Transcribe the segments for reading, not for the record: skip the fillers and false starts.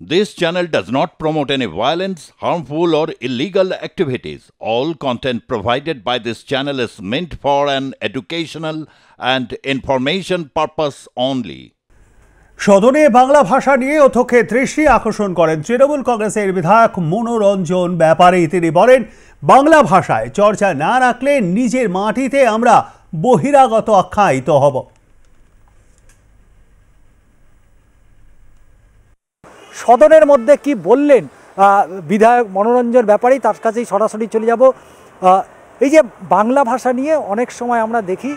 This channel does not promote any violence, harmful, or illegal activities. All content provided by this channel is meant for an educational and information purpose only. সদনে বাংলা ভাষা নিয়ে অধ্যক্ষের দৃষ্টি আকর্ষণ করেন তৃণমূল কংগ্রেসের বিধায়ক মনোরঞ্জন ব্যাপারী। তিনি বলেন, বাংলা ভাষায় চর্চা না রাখলে নিজের মাটিতে আমরা বহিরাগত আখ্যায়িত হব। সদনের মধ্যে কি বললেন বিধায়ক মনোরঞ্জন ব্যাপারী, তার কাছেই সরাসরি চলে যাব। এই যে বাংলা ভাষা নিয়ে অনেক সময় আমরা দেখি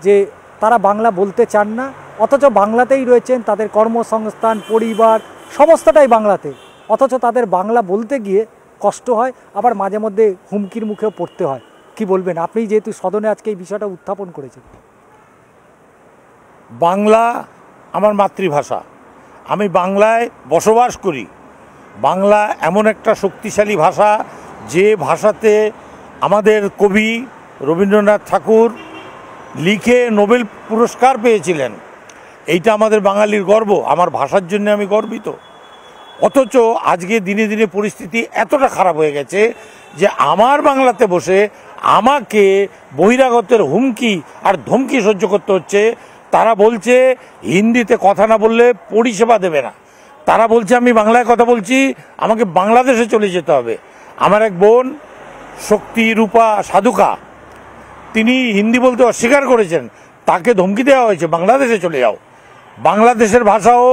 যে তারা বাংলা বলতে চান না, অথচ বাংলাতেই রয়েছেন, তাদের কর্মসংস্থান, পরিবার সমস্তটাই বাংলাতে, অথচ তাদের বাংলা বলতে গিয়ে কষ্ট হয়, আবার মাঝে মধ্যে হুমকির মুখেও পড়তে হয়। কি বলবেন আপনি, যেহেতু সদনে আজকে এই বিষয়টা উত্থাপন করেছেন? বাংলা আমার মাতৃভাষা, আমি বাংলায় বসবাস করি। বাংলা এমন একটা শক্তিশালী ভাষা, যে ভাষাতে আমাদের কবি রবীন্দ্রনাথ ঠাকুর লিখে নোবেল পুরস্কার পেয়েছিলেন। এইটা আমাদের বাঙালির গর্ব, আমার ভাষার জন্য আমি গর্বিত। অথচ আজকে দিনে দিনে পরিস্থিতি এতটা খারাপ হয়ে গেছে যে আমার বাংলাতে বসে আমাকে বহিরাগতের হুমকি আর ধমকি সহ্য করতে হচ্ছে। তারা বলছে হিন্দিতে কথা না বললে পরিষেবা দেবে না। তারা বলছে আমি বাংলায় কথা বলছি, আমাকে বাংলাদেশে চলে যেতে হবে। আমার এক বোন শক্তি রূপা সাধুকা, তিনি হিন্দি বলতে অস্বীকার করেছেন, তাকে ধমকি দেওয়া হয়েছে বাংলাদেশে চলে যাও। বাংলাদেশের ভাষাও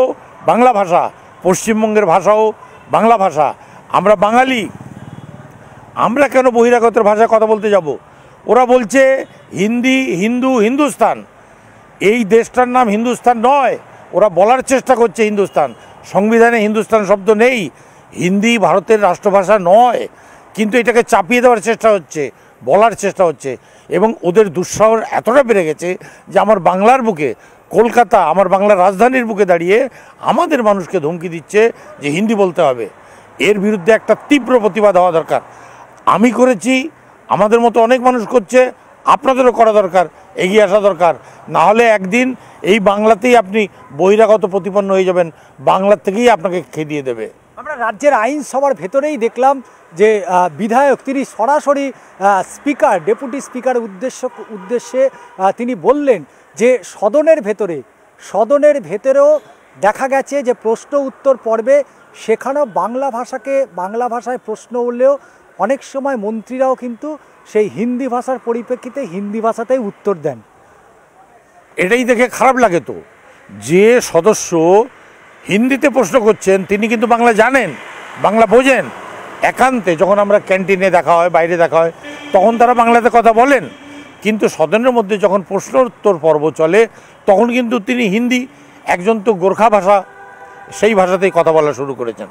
বাংলা ভাষা, পশ্চিমবঙ্গের ভাষাও বাংলা ভাষা। আমরা বাঙালি, আমরা কেন বহিরাগতের ভাষায় কথা বলতে যাব? ওরা বলছে হিন্দি, হিন্দু, হিন্দুস্তান। এই দেশটার নাম হিন্দুস্তান নয়, ওরা বলার চেষ্টা করছে হিন্দুস্তান। সংবিধানে হিন্দুস্তান শব্দ নেই, হিন্দি ভারতের রাষ্ট্রভাষা নয়, কিন্তু এটাকে চাপিয়ে দেওয়ার চেষ্টা হচ্ছে, বলার চেষ্টা হচ্ছে। এবং ওদের দুঃসাহস এতটা বেড়ে গেছে যে আমার বাংলার বুকে, কলকাতা আমার বাংলার রাজধানীর বুকে দাঁড়িয়ে আমাদের মানুষকে ধমকি দিচ্ছে যে হিন্দি বলতে হবে। এর বিরুদ্ধে একটা তীব্র প্রতিবাদ হওয়া দরকার। আমি করেছি, আমাদের মতো অনেক মানুষ করছে, আপনাদেরও করা দরকার, এগিয়ে আসা দরকার। না হলে একদিন এই বাংলাতেই আপনি বহিরাগত প্রতিপন্ন হয়ে যাবেন, বাংলার থেকেই আপনাকে খেদিয়ে দেবে। আমরা রাজ্যের আইনসভার ভেতরেই দেখলাম যে বিধায়ক তিনি সরাসরি স্পিকার, ডেপুটি স্পিকার উদ্দেশ্যে তিনি বললেন যে সদনের ভেতরেও দেখা গেছে যে প্রশ্ন উত্তর পর্বে সেখানেও বাংলা ভাষায় প্রশ্ন উঠলেও অনেক সময় মন্ত্রীরাও কিন্তু সেই হিন্দি ভাষার পরিপ্রেক্ষিতে হিন্দি ভাষাতেই উত্তর দেন। এটাই দেখে খারাপ লাগে তো, যে সদস্য হিন্দিতে প্রশ্ন করছেন তিনি কিন্তু বাংলা জানেন, বাংলা বোঝেন। একান্তে যখন আমরা ক্যান্টিনে দেখা হয়, বাইরে দেখা হয়, তখন তারা বাংলাতে কথা বলেন। কিন্তু সদনের মধ্যে যখন প্রশ্ন উত্তর পর্ব চলে, তখন কিন্তু তিনি হিন্দি, একজন তো গোর্খা ভাষা, সেই ভাষাতেই কথা বলা শুরু করেছেন।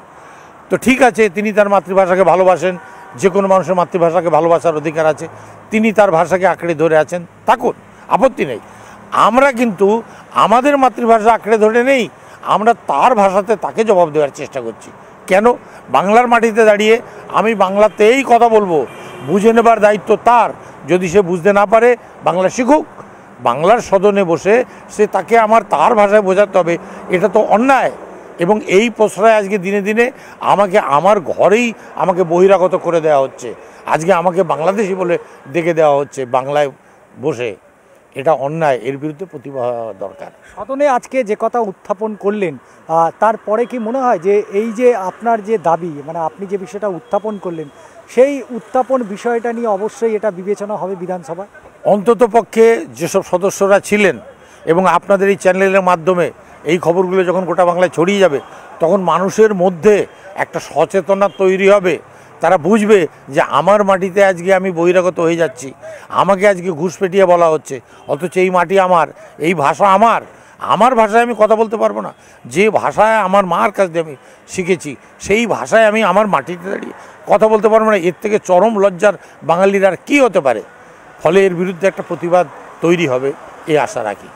তো ঠিক আছে, তিনি তার মাতৃভাষাকে ভালোবাসেন, যে কোনো মানুষের মাতৃভাষাকে ভালোবাসার অধিকার আছে, তিনি তার ভাষাকে আঁকড়ে ধরে আছেন, থাকুন, আপত্তি নেই। আমরা কিন্তু আমাদের মাতৃভাষা আঁকড়ে ধরে নেই, আমরা তার ভাষাতে তাকে জবাব দেওয়ার চেষ্টা করছি। কেন? বাংলার মাটিতে দাঁড়িয়ে আমি বাংলাতেই কথা বলবো, বুঝে নেবার দায়িত্ব তার। যদি সে বুঝতে না পারে, বাংলা শিখুক। বাংলার সদনে বসে সে তাকে তার ভাষায় বোঝাতে হবে, এটা তো অন্যায়। এবং এই প্রশ্রয় আজকে দিনে দিনে আমাকে আমার ঘরেই আমাকে বহিরাগত করে দেওয়া হচ্ছে। আজকে আমাকে বাংলাদেশি বলে ডেকে দেওয়া হচ্ছে বাংলায় বসে, এটা অন্যায়, এর বিরুদ্ধে প্রতিবাদ দরকার। সদনে আজকে যে কথা উত্থাপন করলেন, তারপরে কি মনে হয় যে এই যে আপনার যে দাবি, মানে আপনি যে বিষয়টা উত্থাপন করলেন, সেই উত্থাপন বিষয়টা নিয়ে অবশ্যই এটা বিবেচনা হবে বিধানসভায়? অন্তত পক্ষে যেসব সদস্যরা ছিলেন, এবং আপনাদের এই চ্যানেলের মাধ্যমে এই খবরগুলো যখন গোটা বাংলায় ছড়িয়ে যাবে, তখন মানুষের মধ্যে একটা সচেতনতা তৈরি হবে। তারা বুঝবে যে আমার মাটিতে আজকে আমি বহিরাগত হয়ে যাচ্ছি, আমাকে আজকে ঘুষ পেটিয়ে বলা হচ্ছে, অথচ এই মাটি আমার, এই ভাষা আমার ভাষায় আমি কথা বলতে পারবো না। যে ভাষায় আমার মার কাছ দিয়ে আমি শিখেছি, সেই ভাষায় আমি আমার মাটিতে দাঁড়িয়ে কথা বলতে পারবো না। এর থেকে চরম লজ্জার বাঙালির আর কী হতে পারে? ফলে এর বিরুদ্ধে একটা প্রতিবাদ তৈরি হবে, এই আশা রাখি।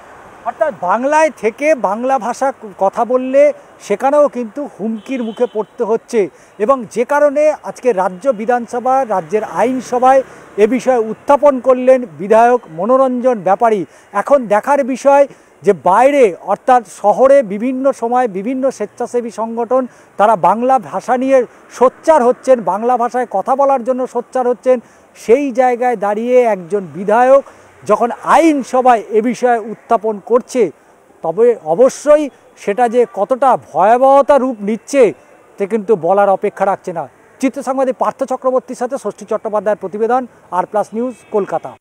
অর্থাৎ বাংলায় থেকে বাংলা ভাষা কথা বললে সেখানেও কিন্তু হুমকির মুখে পড়তে হচ্ছে, এবং যে কারণে আজকে রাজ্য বিধানসভা, রাজ্যের আইনসভায় এ বিষয়ে উত্থাপন করলেন বিধায়ক মনোরঞ্জন ব্যাপারী। এখন দেখার বিষয় যে বাইরে অর্থাৎ শহরে বিভিন্ন সময় বিভিন্ন স্বেচ্ছাসেবী সংগঠন তারা বাংলা ভাষা নিয়ে সোচ্চার হচ্ছেন, বাংলা ভাষায় কথা বলার জন্য সোচ্চার হচ্ছেন, সেই জায়গায় দাঁড়িয়ে একজন বিধায়ক যখন আইনসভায় এ বিষয়ে উত্থাপন করছে, তবে অবশ্যই সেটা যে কতটা ভয়াবহতা রূপ নিচ্ছে তে কিন্তু বলার অপেক্ষা রাখছে না। চিত্র সাংবাদিক পার্থ চক্রবর্তীর সাথে ষষ্ঠী চট্টোপাধ্যায়ের প্রতিবেদন, আর প্লাস নিউজ, কলকাতা।